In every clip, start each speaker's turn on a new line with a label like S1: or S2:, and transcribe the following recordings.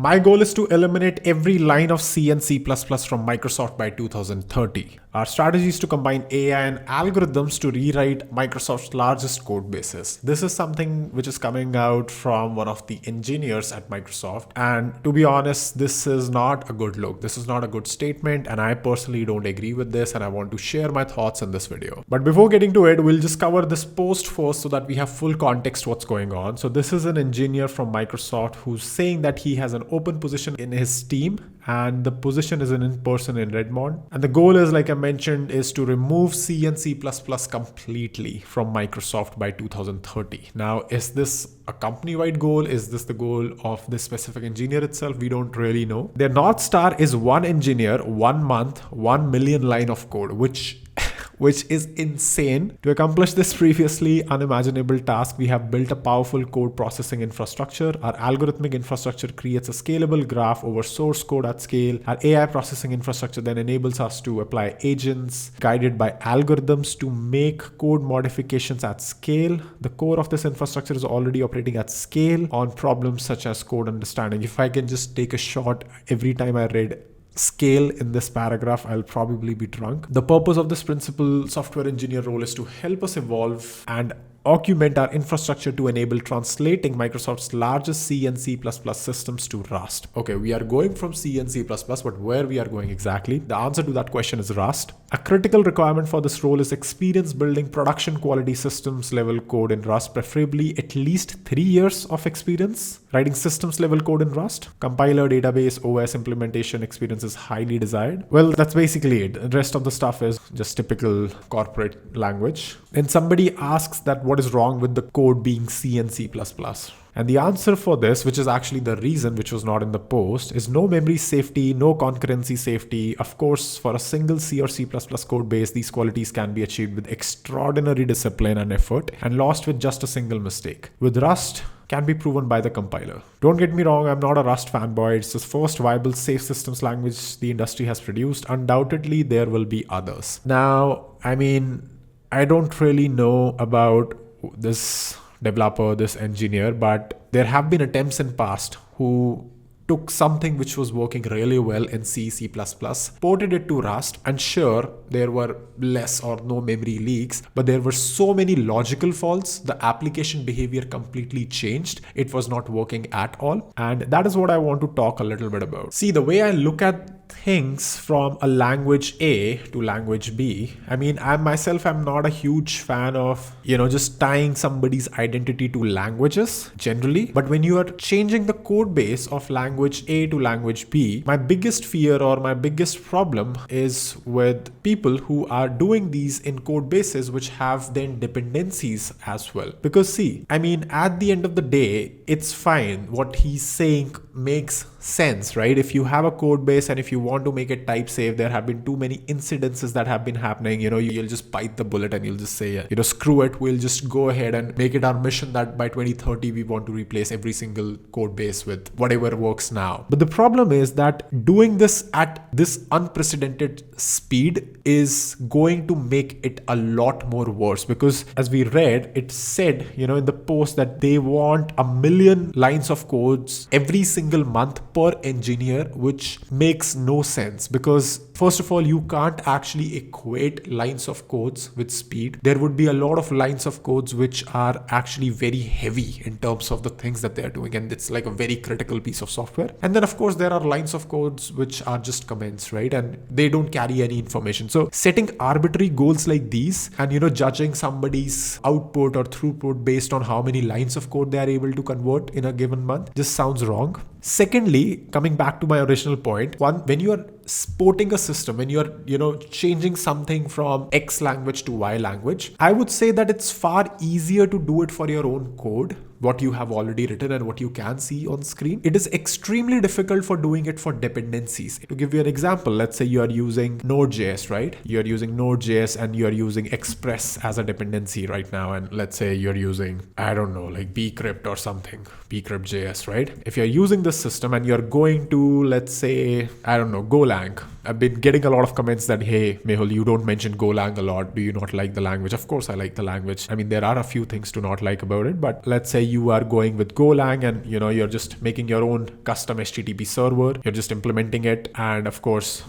S1: My goal is to eliminate every line of C and C++ from Microsoft by 2030. Our strategy is to combine AI and algorithms to rewrite Microsoft's largest code bases. This is something which is coming out from one of the engineers at Microsoft. And to be honest, this is not a good look. This is not a good statement. And I personally don't agree with this. And I want to share my thoughts in this video. But before getting to it, we'll just cover this post first so that we have full context what's going on. So this is an engineer from Microsoft who's saying that he has an open position in his team. And the position is in person in Redmond. And the goal is, like I mentioned, is to remove C and C++ completely from Microsoft by 2030. Now, is this a company-wide goal? Is this the goal of this specific engineer itself? We don't really know. Their North Star is one engineer, 1 month, 1 million line of code, which is insane. To accomplish this previously unimaginable task, we have built a powerful code processing infrastructure. Our algorithmic infrastructure creates a scalable graph over source code at scale. Our AI processing infrastructure then enables us to apply agents guided by algorithms to make code modifications at scale. The core of this infrastructure is already operating at scale on problems such as code understanding. If I can just take a shot every time I read scale in this paragraph, I'll probably be drunk. The purpose of this principal software engineer role is to help us evolve and augment our infrastructure to enable translating Microsoft's largest C and C++ systems to Rust. Okay, we are going from C and C++, but where we are going exactly? The answer to that question is Rust. A critical requirement for this role is experience building production quality systems level code in Rust, preferably at least 3 years of experience writing systems level code in Rust. Compiler, database, OS implementation experience is highly desired. Well, that's basically it. The rest of the stuff is just typical corporate language. And somebody asks that what is wrong with the code being C and C++? And the answer for this, which is actually the reason which was not in the post, is no memory safety, no concurrency safety. Of course, for a single C or C++ code base, these qualities can be achieved with extraordinary discipline and effort and lost with just a single mistake. With Rust, can be proven by the compiler. Don't get me wrong, I'm not a Rust fanboy. It's the first viable safe systems language the industry has produced. Undoubtedly, there will be others. Now, I don't really know about this developer, this engineer, but there have been attempts in past who took something which was working really well in C, C++, ported it to Rust, and sure, there were less or no memory leaks, but there were so many logical faults, the application behavior completely changed. It was not working at all. And that is what I want to talk a little bit about. See, the way I look at things from a language A to language B, I myself am not a huge fan of, just tying somebody's identity to languages generally. But when you are changing the code base of language A to language B, my biggest fear or my biggest problem is with people who are doing these in code bases which have then dependencies as well. Because see, at the end of the day, it's fine. What he's saying makes sense, right? If you have a code base and if you want to make it type safe, there have been too many incidences that have been happening. You'll just bite the bullet and you'll just say, screw it. We'll just go ahead and make it our mission that by 2030, we want to replace every single code base with whatever works now. But the problem is that doing this at this unprecedented speed is going to make it a lot more worse, because as we read, it said, in the post that they want 1 million lines of codes every single month per engineer, which makes no sense because first of all, you can't actually equate lines of codes with speed. There would be a lot of lines of codes which are actually very heavy in terms of the things that they're doing, and it's like a very critical piece of software. And then of course there are lines of codes which are just comments, right? And they don't carry any information. So setting arbitrary goals like these and judging somebody's output or throughput based on how many lines of code they are able to convert in a given month just sounds wrong. Secondly, coming back to my original point, when you are sporting a system, when you are, changing something from X language to Y language, I would say that it's far easier to do it for your own code, what you have already written and what you can see on screen. It is extremely difficult for doing it for dependencies. To give you an example, let's say you are using Node.js, right? You're using Node.js and you're using Express as a dependency right now. And let's say you're using, like bcrypt or something, bcrypt.js, right? If you're using this system and you're going to, let's say, Golang, Golang. I've been getting a lot of comments that, hey, Mehul, you don't mention Golang a lot. Do you not like the language? Of course, I like the language. I mean, there are a few things to not like about it, but let's say you are going with Golang and you're just making your own custom HTTP server. You're just implementing it. And of course,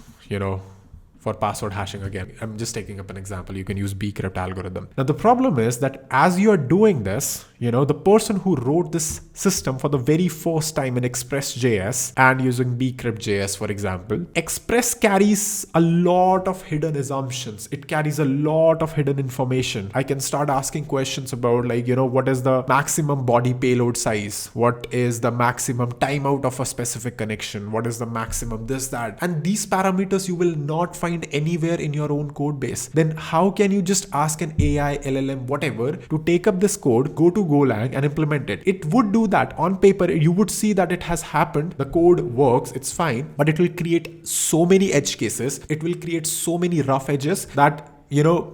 S1: for password hashing again, I'm just taking up an example. You can use bcrypt algorithm. Now, the problem is that as you're doing this, the person who wrote this system for the very first time in Express.js and using bcrypt.js, for example, Express carries a lot of hidden assumptions. It carries a lot of hidden information. I can start asking questions about what is the maximum body payload size? What is the maximum timeout of a specific connection? What is the maximum this, that? And these parameters you will not find anywhere in your own code base. Then how can you just ask an AI, LLM, whatever, to take up this code, go to Golang and implement it? It would do that. On paper, you would see that it has happened. The code works, it's fine, but it will create so many edge cases. It will create so many rough edges that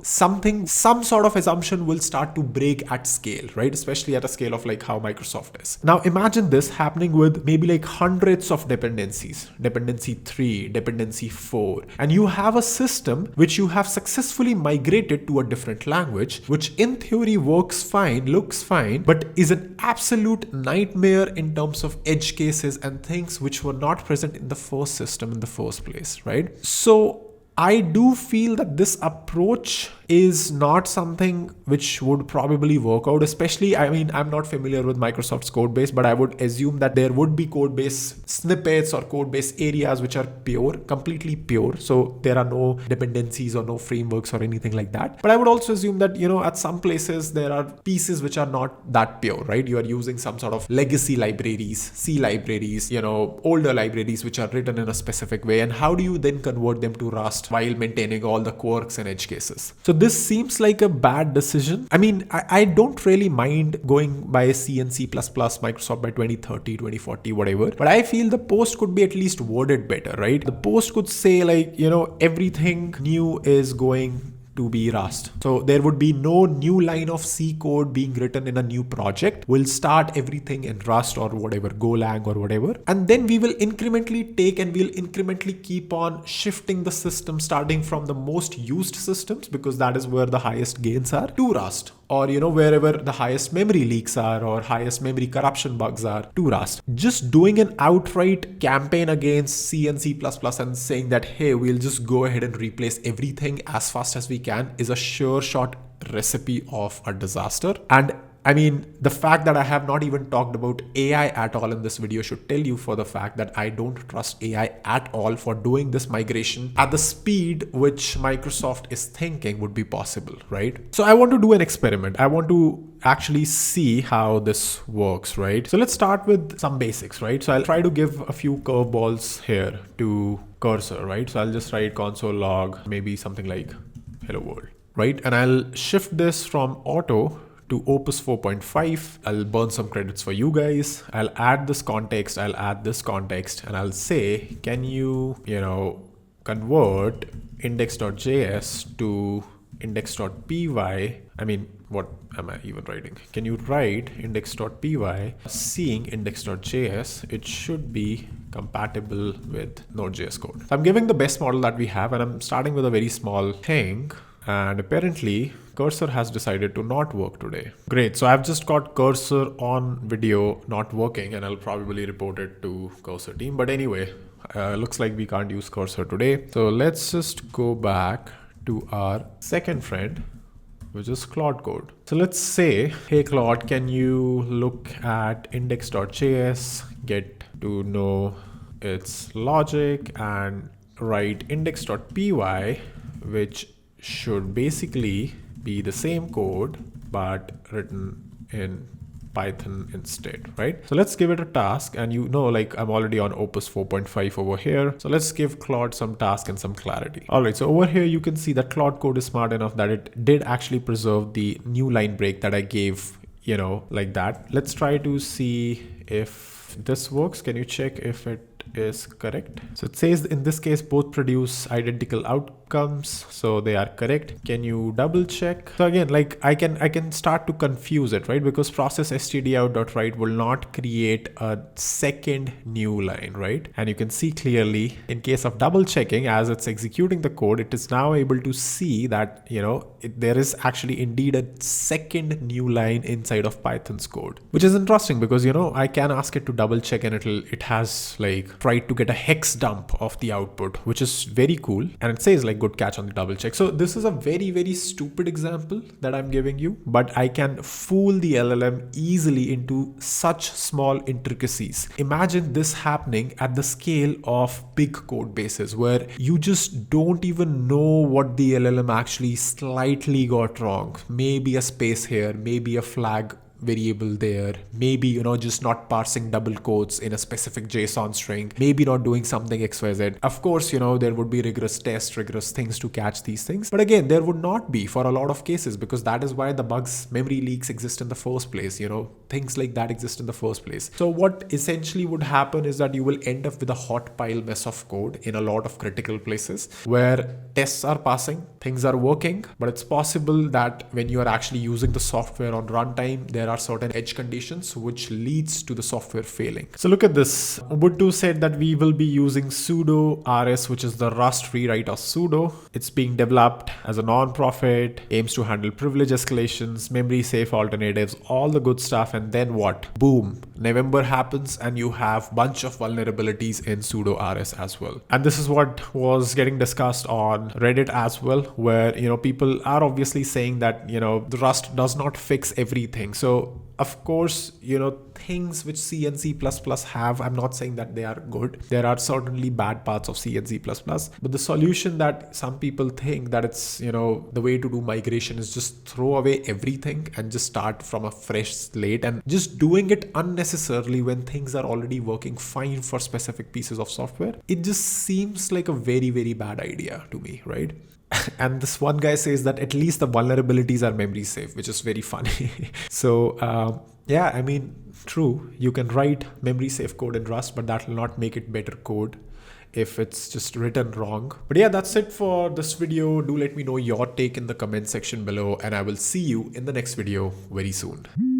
S1: some sort of assumption will start to break at scale, right? Especially at a scale of how Microsoft is. Now imagine this happening with maybe hundreds of dependencies, dependency 3, dependency 4, and you have a system which you have successfully migrated to a different language, which in theory works fine, looks fine, but is an absolute nightmare in terms of edge cases and things which were not present in the first system in the first place, right? So I do feel that this approach is not something which would probably work out, especially, I'm not familiar with Microsoft's code base, but I would assume that there would be code base snippets or code base areas which are pure, completely pure. So there are no dependencies or no frameworks or anything like that. But I would also assume that, at some places there are pieces which are not that pure, right? You are using some sort of legacy libraries, C libraries, older libraries which are written in a specific way. And how do you then convert them to Rust while maintaining all the quirks and edge cases? So this seems like a bad decision. I don't really mind going by C and C++, Microsoft by 2030, 2040, whatever. But I feel the post could be at least worded better, right? The post could say everything new is going to be Rust. So there would be no new line of C code being written in a new project. We'll start everything in Rust or whatever, Golang or whatever. And then we will incrementally take and we'll incrementally keep on shifting the system, starting from the most used systems, because that is where the highest gains are, to Rust. Or wherever the highest memory leaks are or highest memory corruption bugs are, to Rust. Just doing an outright campaign against C and C++ and saying that, hey, we'll just go ahead and replace everything as fast as we can is a sure shot recipe of a disaster. And the fact that I have not even talked about AI at all in this video should tell you for the fact that I don't trust AI at all for doing this migration at the speed which Microsoft is thinking would be possible, right? So I want to do an experiment. I want to actually see how this works, right? So let's start with some basics, right? So I'll try to give a few curveballs here to cursor, right? So I'll just write console log, maybe something like hello world, right? And I'll shift this from auto to Opus 4.5. I'll burn some credits for you guys. I'll add this context. I'll add this context and I'll say, can you, convert index.js to index.py? What am I even writing? Can you write index.py? Seeing index.js, it should be compatible with Node.js code. So I'm giving the best model that we have and I'm starting with a very small thing. And apparently cursor has decided to not work today. Great. So I've just got cursor on video not working and I'll probably report it to cursor team. But anyway, looks like we can't use cursor today. So let's just go back to our second friend, which is Claude code. So let's say, hey Claude, can you look at index.js, get to know its logic and write index.py, which should basically be the same code but written in Python instead, right? So let's give it a task and I'm already on Opus 4.5 over here. So let's give Claude some task and some clarity. All right, so over here you can see that Claude code is smart enough that it did actually preserve the new line break that I gave, like that. Let's try to see if this works. Can you check if it is correct? So it says in this case both produce identical output outcomes, so they are correct. Can you double check? So again, like I can start to confuse it, right? Because process stdout.write will not create a second new line, right? And you can see clearly in case of double checking, as it's executing the code, it is now able to see that, there is actually indeed a second new line inside of Python's code, which is interesting because, I can ask it to double check and it has like tried to get a hex dump of the output, which is very cool. And it says like good catch on the double check. So this is a very, very stupid example that I'm giving you, but I can fool the LLM easily into such small intricacies. Imagine this happening at the scale of big code bases where you just don't even know what the LLM actually slightly got wrong. Maybe a space here, maybe a flag variable there, maybe just not parsing double quotes in a specific JSON string, maybe not doing something XYZ. Of course, there would be rigorous tests, rigorous things to catch these things, but again, there would not be for a lot of cases, because that is why the bugs, memory leaks exist in the first place. Things like that exist in the first place. So what essentially would happen is that you will end up with a hot pile mess of code in a lot of critical places where tests are passing, things are working, but it's possible that when you are actually using the software on runtime, there are certain edge conditions which leads to the software failing. So look at this. Ubuntu said that we will be using sudo rs, which is the Rust rewrite of sudo. It's being developed as a non-profit, aims to handle privilege escalations, memory safe alternatives, all the good stuff. And then what? Boom. November happens and you have bunch of vulnerabilities in sudo rs as well. And this is what was getting discussed on Reddit as well, where people are obviously saying that the Rust does not fix everything. So of course, things which C and C++ have, I'm not saying that they are good. There are certainly bad parts of C and C++, but the solution that some people think that it's, the way to do migration is just throw away everything and just start from a fresh slate, and just doing it unnecessarily when things are already working fine for specific pieces of software. It just seems like a very, very bad idea to me, right? And this one guy says that at least the vulnerabilities are memory safe, which is very funny. So yeah, I mean, true, you can write memory safe code in Rust, but that will not make it better code if it's just written wrong. But yeah, that's it for this video. Do let me know your take in the comment section below, and I will see you in the next video very soon.